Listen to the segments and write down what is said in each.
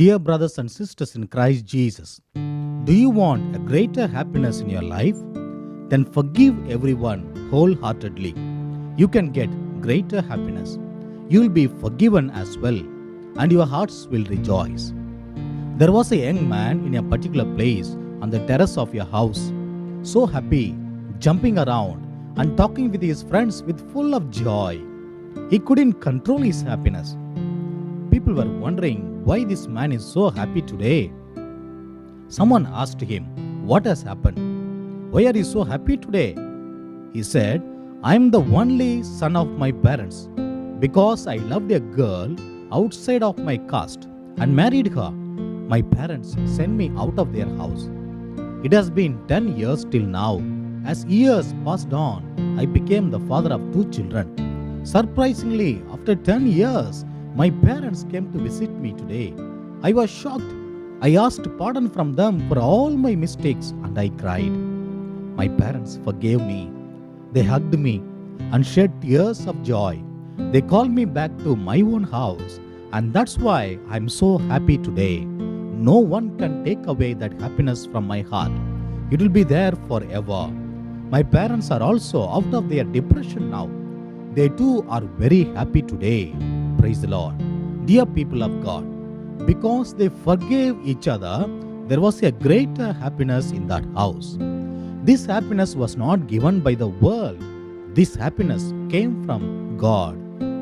Dear brothers and sisters in Christ Jesus, do you want a greater happiness in your life? Then forgive everyone wholeheartedly. You can get greater happiness. You will be forgiven as well, and your hearts will rejoice. There was a young man in a particular place on the terrace of your house, so happy, jumping around and talking with his friends with full of joy. He couldn't control his happiness. People were wondering why this man is so happy today. Someone asked him, "What has happened? Why are you so happy today?" He said, "I am the only son of my parents. Because I loved a girl outside of my caste and married her, my parents sent me out of their house. It has been 10 years till now. As years passed on, I became the father of 2 children. Surprisingly, after 10 years, my parents came to visit me today. I was shocked. I asked pardon from them for all my mistakes and I cried. My parents forgave me. They hugged me and shed tears of joy. They called me back to my own house, and that's why I'm so happy today. No one can take away that happiness from my heart. It will be there forever. My parents are also out of their depression now. They too are very happy today. Praise the Lord." Dear people of God, because they forgave each other, there was a greater happiness in that house. This happiness was not given by the world. This happiness came from God.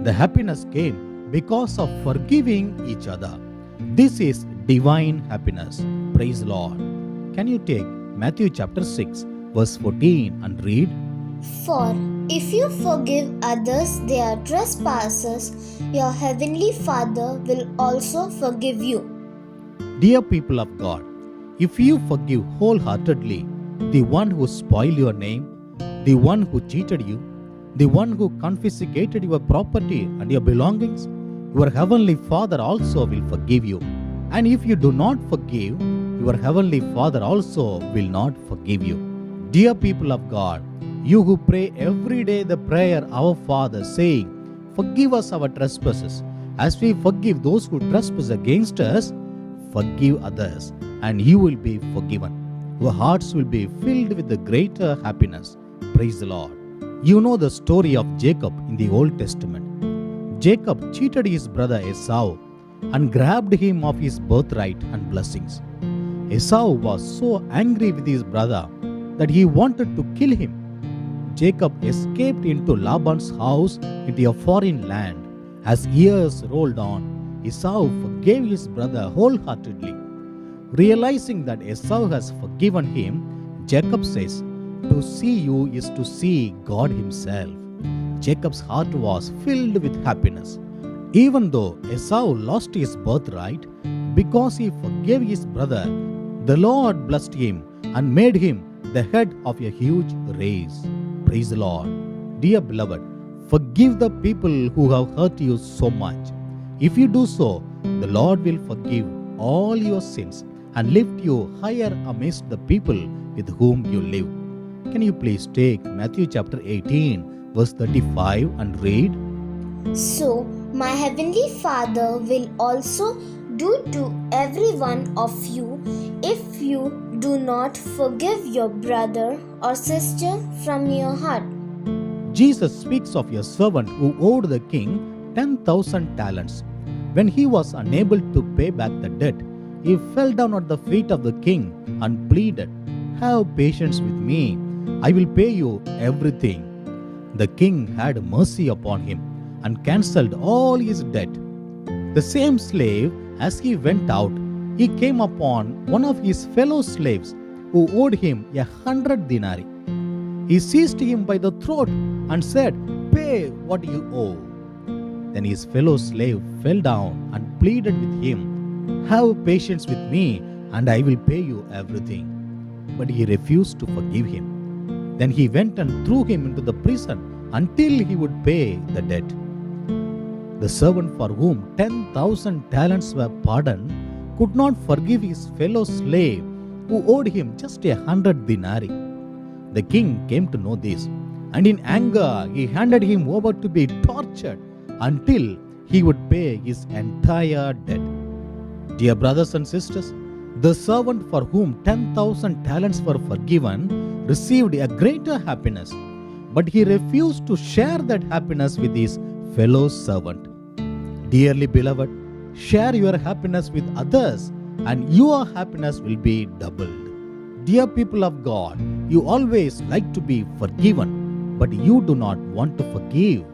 The happiness came because of forgiving each other. This is divine happiness. Praise the Lord. Can you take Matthew chapter 6, verse 14 and read? For if you forgive others their trespasses, your heavenly Father will also forgive you. Dear people of God, if you forgive wholeheartedly the one who spoiled your name, the one who cheated you, the one who confiscated your property and your belongings, your heavenly Father also will forgive you. And if you do not forgive, your heavenly Father also will not forgive you. Dear people of God, you who pray every day the prayer, "Our Father," saying, "Forgive us our trespasses, as we forgive those who trespass against us," forgive others, and you will be forgiven. Your hearts will be filled with the greater happiness. Praise the Lord. You know the story of Jacob in the Old Testament. Jacob cheated his brother Esau and grabbed him of his birthright and blessings. Esau was so angry with his brother that he wanted to kill him. Jacob escaped into Laban's house into a foreign land. As years rolled on, Esau forgave his brother wholeheartedly. Realizing that Esau has forgiven him, Jacob says, "To see you is to see God Himself." Jacob's heart was filled with happiness. Even though Esau lost his birthright, because he forgave his brother, the Lord blessed him and made him the head of a huge race. Praise the Lord. Dear beloved, forgive the people who have hurt you so much. If you do so, the Lord will forgive all your sins and lift you higher amidst the people with whom you live. Can you please take Matthew chapter 18, verse 35 and read? So my heavenly Father will also do to every one of you if you do not forgive your brother or sister from your heart. Jesus speaks of a servant who owed the king 10,000 talents. When he was unable to pay back the debt, he fell down at the feet of the king and pleaded, "Have patience with me. I will pay you everything." The king had mercy upon him and cancelled all his debt. The same slave, as he went out, he came upon one of his fellow slaves who owed him 100 denarii. He seized him by the throat and said, "Pay what you owe." Then his fellow slave fell down and pleaded with him, "Have patience with me, and I will pay you everything." But he refused to forgive him. Then he went and threw him into the prison until he would pay the debt. The servant for whom 10,000 talents were pardoned could not forgive his fellow slave who owed him just 100 denarii. The king came to know this, and in anger he handed him over to be tortured until he would pay his entire debt. Dear brothers and sisters, the servant for whom 10,000 talents were forgiven received a greater happiness, but he refused to share that happiness with his fellow servant. Dearly beloved, share your happiness with others and your happiness will be doubled. Dear people of God, you always like to be forgiven, but you do not want to forgive.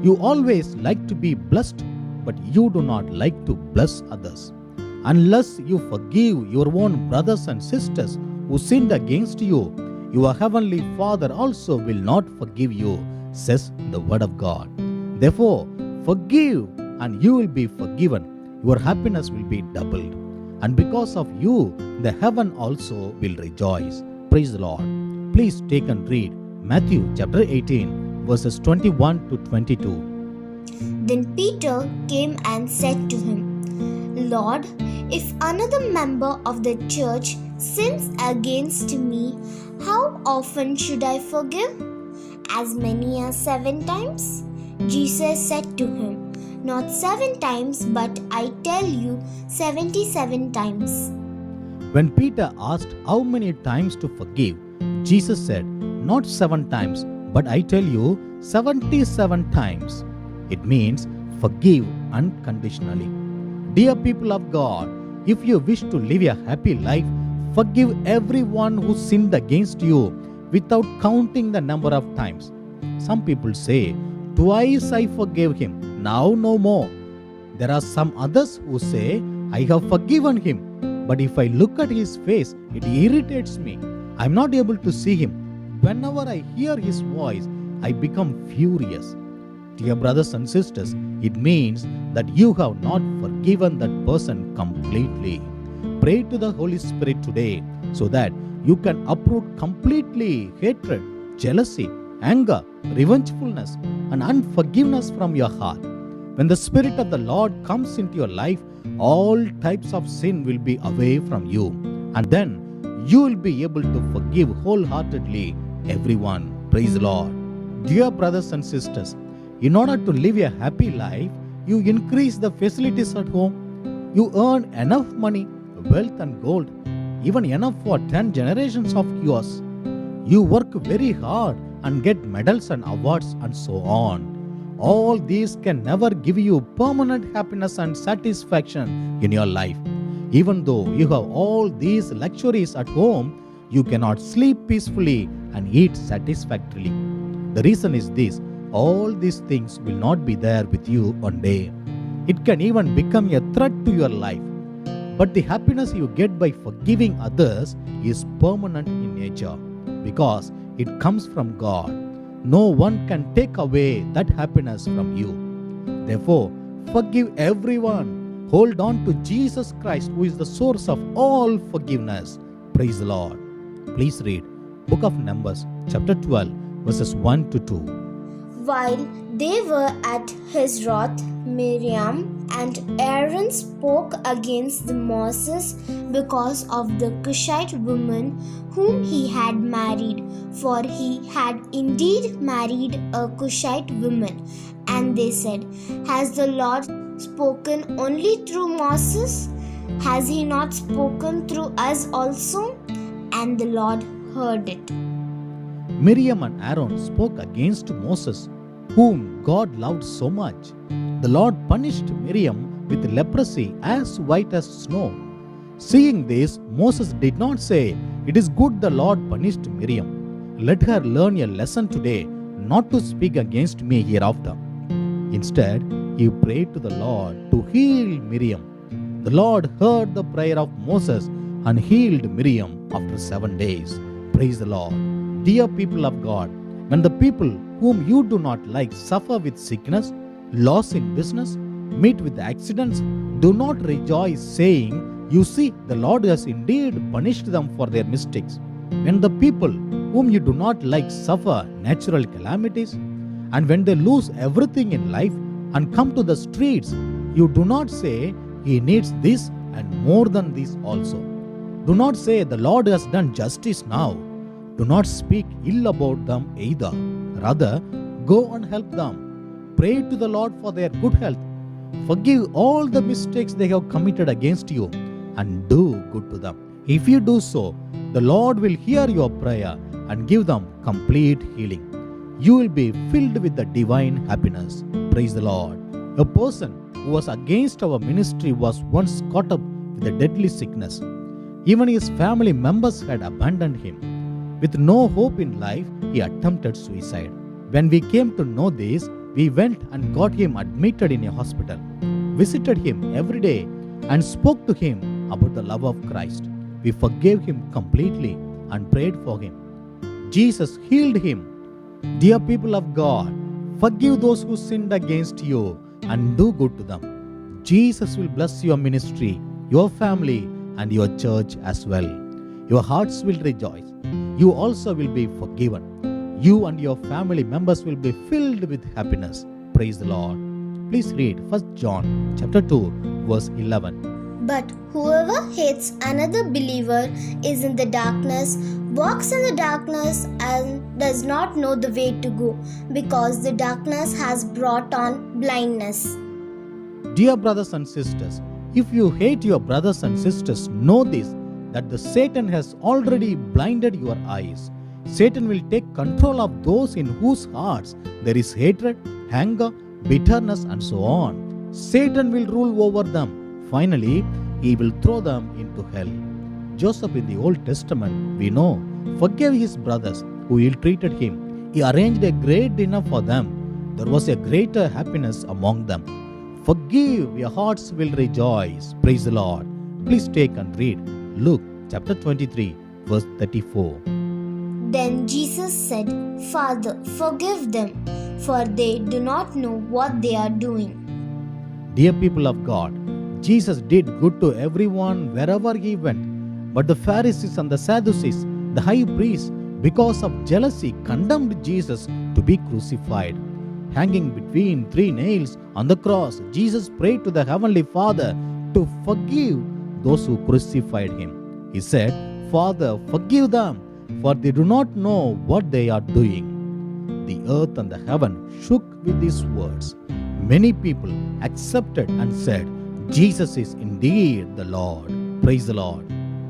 You always like to be blessed, but you do not like to bless others. Unless you forgive your own brothers and sisters who sinned against you, your heavenly Father also will not forgive you, says the Word of God. Therefore, forgive and you will be forgiven. Your happiness will be doubled. And because of you, the heaven also will rejoice. Praise the Lord. Please take and read Matthew chapter 18, verses 21 to 22. Then Peter came and said to him, Lord, if another member of the church sins against me, how often should I forgive? As many as 7 times? Jesus said to him, Not 7 times, but I tell you, 77 times. When Peter asked how many times to forgive, Jesus said, Not 7 times, but I tell you, 77 times. It means forgive unconditionally. Dear people of God, if you wish to live a happy life, forgive everyone who sinned against you without counting the number of times. Some people say, Twice I forgave him, now no more. There are some others who say, I have forgiven him, but if I look at his face, it irritates me. I am not able to see him. Whenever I hear his voice, I become furious. Dear brothers and sisters, it means that you have not forgiven that person completely. Pray to the Holy Spirit today so that you can uproot completely hatred, jealousy, anger, revengefulness, and unforgiveness from your heart. When the Spirit of the Lord comes into your life, all types of sin will be away from you, and then you will be able to forgive wholeheartedly everyone. Praise the Lord. Dear brothers and sisters, in order to live a happy life, you increase the facilities at home. You earn enough money, wealth and gold, even enough for 10 generations of yours. You work very hard and get medals and awards and so on. All these can never give you permanent happiness and satisfaction in your life. Even though you have all these luxuries at home, you cannot sleep peacefully and eat satisfactorily. The reason is this: all these things will not be there with you one day. It can even become a threat to your life. But the happiness you get by forgiving others is permanent in nature because it comes from God. No one can take away that happiness from you. Therefore, forgive everyone. Hold on to Jesus Christ, who is the source of all forgiveness. Praise the Lord. Please read Book of Numbers, chapter 12, verses 1 to 2. While they were at Hazroth, Miriam and Aaron spoke against Moses because of the Cushite woman whom he had married, for he had indeed married a Cushite woman. And they said, Has the Lord spoken only through Moses? Has he not spoken through us also? And the Lord heard it. Miriam and Aaron spoke against Moses, whom God loved so much. The Lord punished Miriam with leprosy as white as snow. Seeing this, Moses did not say, It is good the Lord punished Miriam. Let her learn a lesson today, not to speak against me hereafter. Instead, he prayed to the Lord to heal Miriam. The Lord heard the prayer of Moses and healed Miriam after 7 days. Praise the Lord. Dear people of God, when the people whom you do not like suffer with sickness, loss in business, meet with accidents, do not rejoice saying, You see, the Lord has indeed punished them for their mistakes. When the people whom you do not like suffer natural calamities, and when they lose everything in life and come to the streets, you do not say, He needs this and more than this also. Do not say, The Lord has done justice now. Do not speak ill about them either. Rather, go and help them. Pray to the Lord for their good health. Forgive all the mistakes they have committed against you and do good to them. If you do so, the Lord will hear your prayer and give them complete healing. You will be filled with the divine happiness. Praise the Lord. A person who was against our ministry was once caught up with a deadly sickness. Even his family members had abandoned him. With no hope in life, he attempted suicide. When we came to know this, we went and got him admitted in a hospital, visited him every day, and spoke to him about the love of Christ. We forgave him completely and prayed for him. Jesus healed him. Dear people of God, forgive those who sinned against you and do good to them. Jesus will bless your ministry, your family, and your church as well. Your hearts will rejoice. You also will be forgiven. You and your family members will be filled with happiness. Praise the Lord. Please read 1 John chapter 2, verse 11. But whoever hates another believer is in the darkness, walks in the darkness, and does not know the way to go, because the darkness has brought on blindness. Dear brothers and sisters, if you hate your brothers and sisters, know this, that the Satan has already blinded your eyes. Satan will take control of those in whose hearts there is hatred, anger, bitterness, and so on. Satan will rule over them. Finally, he will throw them into hell. Joseph in the Old Testament, we know, forgave his brothers who ill-treated him. He arranged a great dinner for them. There was a greater happiness among them. Forgive, your hearts will rejoice. Praise the Lord. Please take and read Luke chapter 23, verse 34. Then Jesus said, Father, forgive them, for they do not know what they are doing. Dear people of God, Jesus did good to everyone wherever he went. But the Pharisees and the Sadducees, the high priests, because of jealousy, condemned Jesus to be crucified. Hanging between 3 nails on the cross, Jesus prayed to the Heavenly Father to forgive those who crucified him. He said, Father, forgive them, for they do not know what they are doing. The earth and the heaven shook with these words. Many people accepted and said, Jesus is indeed the Lord. Praise the Lord.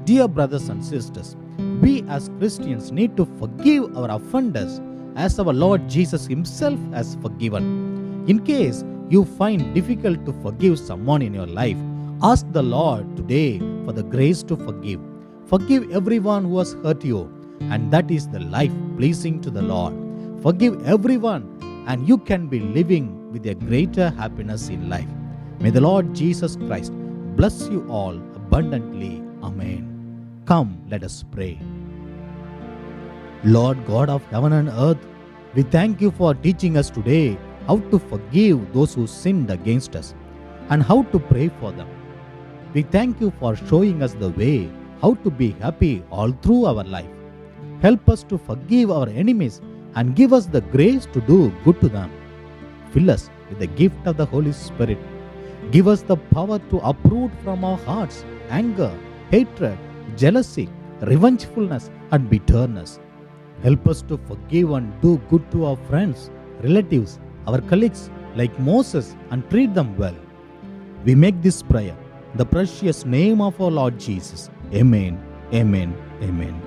Dear brothers and sisters, we as Christians need to forgive our offenders as our Lord Jesus himself has forgiven. In case you find difficult to forgive someone in your life, ask the Lord today for the grace to forgive. Forgive everyone who has hurt you, and that is the life pleasing to the Lord. Forgive everyone, and you can be living with a greater happiness in life. May the Lord Jesus Christ bless you all abundantly. Amen. Come, let us pray. Lord God of heaven and earth, we thank you for teaching us today how to forgive those who sinned against us and how to pray for them. We thank you for showing us the way how to be happy all through our life. Help us to forgive our enemies and give us the grace to do good to them. Fill us with the gift of the Holy Spirit. Give us the power to uproot from our hearts anger, hatred, jealousy, revengefulness, and bitterness. Help us to forgive and do good to our friends, relatives, our colleagues like Moses, and treat them well. We make this prayer in the precious name of our Lord Jesus. Amen. Amen. Amen.